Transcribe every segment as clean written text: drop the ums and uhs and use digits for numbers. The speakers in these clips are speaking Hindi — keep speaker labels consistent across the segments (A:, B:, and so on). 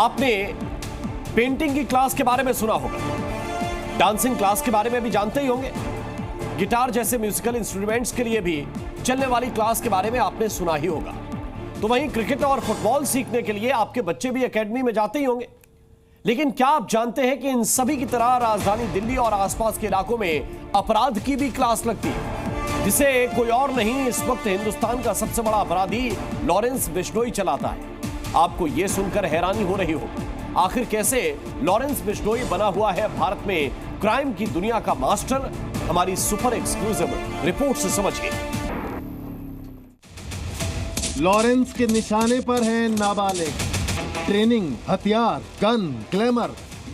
A: आपने पेंटिंग की क्लास के बारे में सुना होगा, डांसिंग क्लास के बारे में भी जानते ही होंगे, गिटार जैसे म्यूजिकल इंस्ट्रूमेंट्स के लिए भी चलने वाली क्लास के बारे में आपने सुना ही होगा। तो वहीं क्रिकेट और फुटबॉल सीखने के लिए आपके बच्चे भी एकेडमी में जाते ही होंगे। लेकिन क्या आप जानते हैं कि इन सभी की तरह राजधानी दिल्ली और आसपास के इलाकों में अपराध की भी क्लास लगती है, जिसे कोई और नहीं, इस वक्त हिंदुस्तान का सबसे बड़ा अपराधी लॉरेंस बिश्नोई चलाता है। आपको यह सुनकर हैरानी हो रही होगी, आखिर कैसे लॉरेंस बिश्नोई बना हुआ है भारत में क्राइम की दुनिया का मास्टर। हमारी सुपर एक्सक्लूसिव रिपोर्ट से समझिए।
B: लॉरेंस के निशाने पर हैं नाबालिग। ट्रेनिंग, हथियार, गन, ग्लैमर,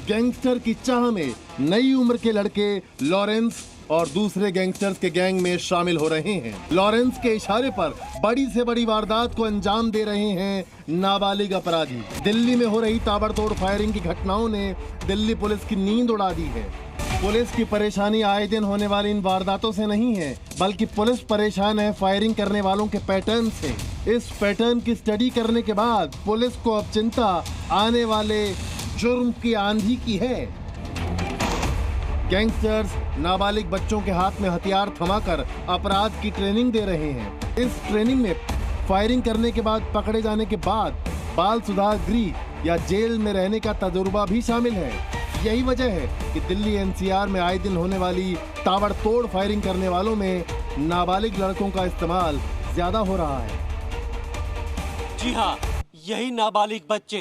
B: गैंगस्टर की चाह में नई उम्र के लड़के लॉरेंस और दूसरे गैंगस्टर्स के गैंग में शामिल हो रहे हैं। लॉरेंस के इशारे पर बड़ी से बड़ी वारदात को अंजाम दे रहे हैं नाबालिग अपराधी। दिल्ली में हो रही ताबड़तोड़ फायरिंग की घटनाओं ने दिल्ली पुलिस की नींद उड़ा दी है। पुलिस की परेशानी आए दिन होने वाली इन वारदातों से नहीं है, बल्कि पुलिस परेशान है फायरिंग करने वालों के पैटर्न से। इस पैटर्न की स्टडी करने के बाद पुलिस को अब चिंता आने वाले जुर्म की आंधी की है। गैंगस्टर्स नाबालिग बच्चों के हाथ में हथियार थमाकर अपराध की ट्रेनिंग दे रहे हैं। इस ट्रेनिंग में फायरिंग करने के बाद पकड़े जाने के बाद बाल सुधार गृह या जेल में रहने का तजुर्बा भी शामिल है। यही वजह है कि दिल्ली एनसीआर में आए दिन होने वाली ताबड़तोड़ फायरिंग करने वालों में नाबालिग लड़कों का इस्तेमाल ज्यादा हो रहा है।
C: जी हाँ, यही नाबालिग बच्चे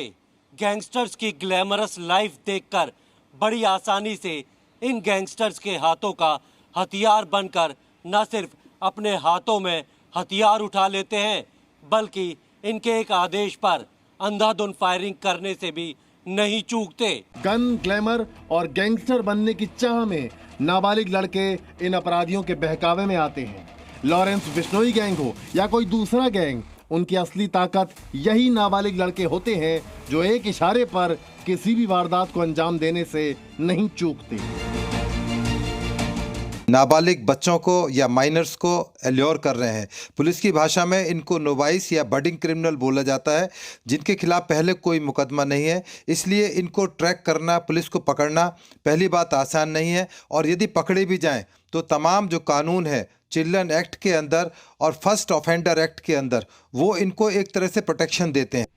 C: गैंगस्टर्स की ग्लैमरस लाइफ देखकर बड़ी आसानी से इन गैंगस्टर्स के हाथों का हथियार बनकर न सिर्फ अपने हाथों में हथियार उठा लेते हैं, बल्कि इनके एक आदेश पर अंधाधुंध फायरिंग करने से भी नहीं चूकते।
B: गन, ग्लैमर और गैंगस्टर बनने की चाह में नाबालिग लड़के इन अपराधियों के बहकावे में आते हैं। लॉरेंस बिश्नोई गैंग हो या कोई दूसरा गैंग, उनकी असली ताकत यही नाबालिग लड़के होते हैं, जो एक इशारे पर किसी भी वारदात को अंजाम देने से नहीं चूकते।
D: नाबालिग बच्चों को या माइनर्स को एल्योर कर रहे हैं। पुलिस की भाषा में इनको नोवाइस या बडिंग क्रिमिनल बोला जाता है, जिनके खिलाफ पहले कोई मुकदमा नहीं है। इसलिए इनको ट्रैक करना, पुलिस को पकड़ना पहली बात आसान नहीं है। और यदि पकड़े भी जाएं तो तमाम जो कानून है चिल्ड्रन एक्ट के अंदर और फर्स्ट ऑफेंडर एक्ट के अंदर, वो इनको एक तरह से प्रोटेक्शन देते हैं।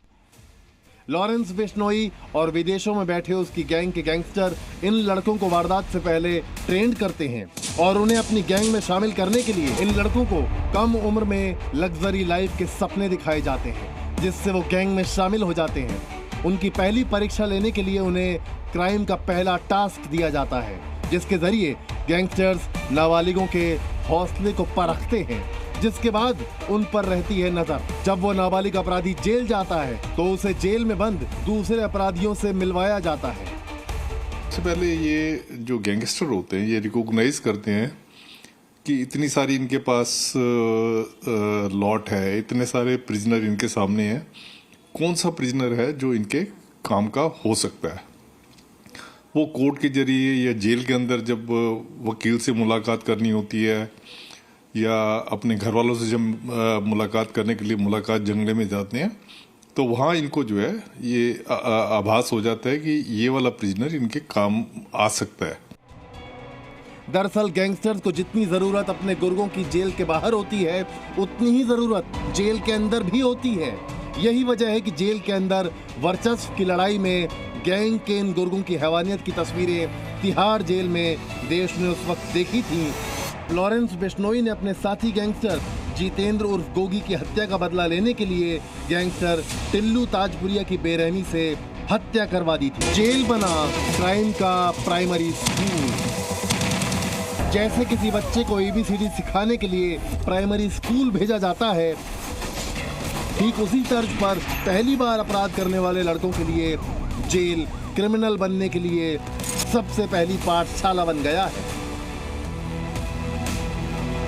B: लॉरेंस बिश्नोई और विदेशों में बैठे उसकी गैंग के गैंगस्टर इन लड़कों को वारदात से पहले ट्रेंड करते हैं और उन्हें अपनी गैंग में शामिल करने के लिए इन लड़कों को कम उम्र में लग्जरी लाइफ के सपने दिखाए जाते हैं, जिससे वो गैंग में शामिल हो जाते हैं। उनकी पहली परीक्षा लेने के लिए उन्हें क्राइम का पहला टास्क दिया जाता है, जिसके जरिए गैंगस्टर्स नाबालिगों के हौसले को परखते हैं, जिसके बाद उन पर रहती है नजर। जब वो नाबालिग अपराधी जेल जाता है तो उसे जेल में बंद दूसरे अपराधियों से मिलवाया जाता है।
E: सबसे पहले ये जो गैंगस्टर होते हैं ये रिकॉग्नाइज करते हैं कि इतनी सारी इनके पास लॉट है, इतने सारे प्रिजनर इनके सामने हैं, कौन सा प्रिजनर है जो इनके काम का हो सकता है। वो कोर्ट के जरिए या जेल के अंदर जब वकील से मुलाकात करनी होती है या अपने घर वालों से जब मुलाकात करने के लिए मुलाकात जंगले में जाते हैं, तो वहाँ इनको जो है ये आभास हो जाता है कि ये वाला प्रिजनर इनके काम आ सकता है।
B: दरअसल गैंगस्टर्स को जितनी जरूरत अपने गुर्गों की जेल के बाहर होती है, उतनी ही जरूरत जेल के अंदर भी होती है। यही वजह है कि जेल के अंदर वर्चस्व की लड़ाई में गैंग के इन गुर्गों की हैवानियत की तस्वीरें तिहाड़ जेल में देश ने उस वक्त देखी थी। लॉरेंस बिश्नोई ने अपने साथी गैंगस्टर जितेंद्र उर्फ गोगी की हत्या का बदला लेने के लिए गैंगस्टर टिल्लू ताजपुरिया की बेरहमी से हत्या करवा दी थी। जेल बना क्राइम का प्राइमरी स्कूल। जैसे किसी बच्चे को ABCD सिखाने के लिए प्राइमरी स्कूल भेजा जाता है, ठीक उसी तर्ज पर पहली बार अपराध करने वाले लड़कों के लिए जेल क्रिमिनल बनने के लिए सबसे पहली पाठशाला बन गया है।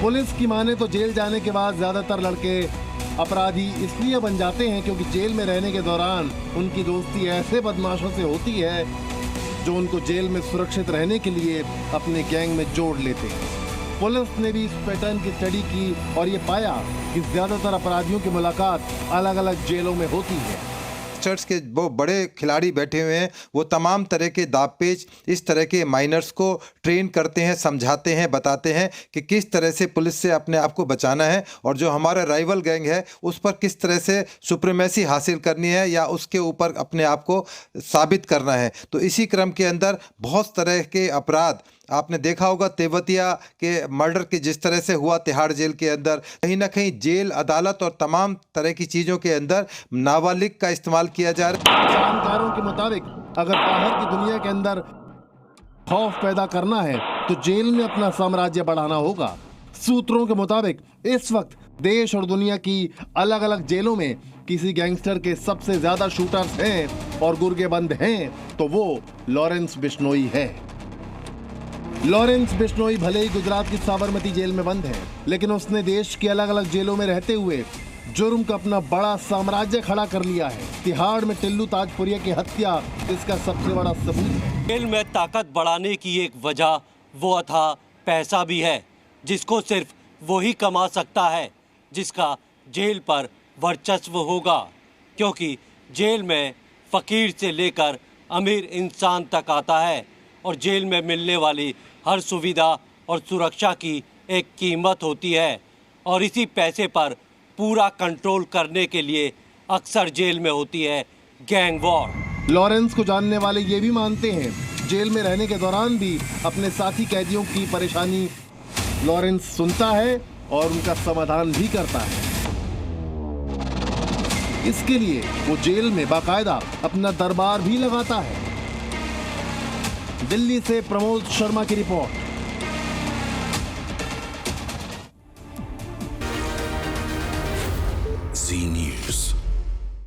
B: पुलिस की माने तो जेल जाने के बाद ज्यादातर लड़के अपराधी इसलिए बन जाते हैं क्योंकि जेल में रहने के दौरान उनकी दोस्ती ऐसे बदमाशों से होती है जो उनको जेल में सुरक्षित रहने के लिए अपने गैंग में जोड़ लेते हैं। पुलिस ने भी इस पैटर्न की स्टडी की और ये पाया कि ज्यादातर अपराधियों की मुलाकात अलग अलग जेलों में होती है।
D: गैंगस्टर्स के वो बड़े खिलाड़ी बैठे हुए हैं, वो तमाम तरह के दावपेच इस तरह के माइनर्स को ट्रेन करते हैं, समझाते हैं, बताते हैं कि किस तरह से पुलिस से अपने आप को बचाना है और जो हमारा राइवल गैंग है उस पर किस तरह से सुप्रीमेसी हासिल करनी है या उसके ऊपर अपने आप को साबित करना है। तो इसी क्रम के अंदर बहुत तरह के अपराध आपने देखा होगा, तेवतिया के मर्डर के जिस तरह से हुआ तिहाड़ जेल के अंदर, कहीं ना कहीं जेल, अदालत और तमाम तरह की चीज़ों के अंदर नाबालिग का इस्तेमाल किया जा रहा है।
B: जानकारों के मुताबिक अगर बाहर की दुनिया के अंदर खौफ पैदा करना है तो जेल में अपना साम्राज्य बढ़ाना होगा। सूत्रों के मुताबिक इस वक्त देश और दुनिया की अलग अलग जेलों में किसी गैंगस्टर के सबसे ज्यादा शूटर्स हैं और गुर्गे बंद हैं तो वो लॉरेंस बिश्नोई है। लॉरेंस बिश्नोई भले ही गुजरात की साबरमती जेल में बंद है, लेकिन उसने देश की अलग अलग जेलों में रहते हुए जुर्म का अपना बड़ा साम्राज्य खड़ा कर लिया है। तिहाड़ में टिल्लू ताजपुरिया की हत्या इसका सबसे बड़ा सबूत है।
C: जेल में ताकत बढ़ाने की एक वजह वो अथाह पैसा भी है, जिसको सिर्फ वही कमा सकता है जिसका जेल पर वर्चस्व होगा, क्योंकि जेल में फकीर से लेकर अमीर इंसान तक आता है और जेल में मिलने वाली हर सुविधा और सुरक्षा की एक कीमत होती है और इसी पैसे पर पूरा कंट्रोल करने के लिए अक्सर जेल में होती है गैंग वॉर।
B: लॉरेंस को जानने वाले ये भी मानते हैं जेल में रहने के दौरान भी अपने साथी कैदियों की परेशानी लॉरेंस सुनता है और उनका समाधान भी करता है। इसके लिए वो जेल में बाकायदा अपना दरबार भी लगाता है। दिल्ली से प्रमोद शर्मा की रिपोर्ट।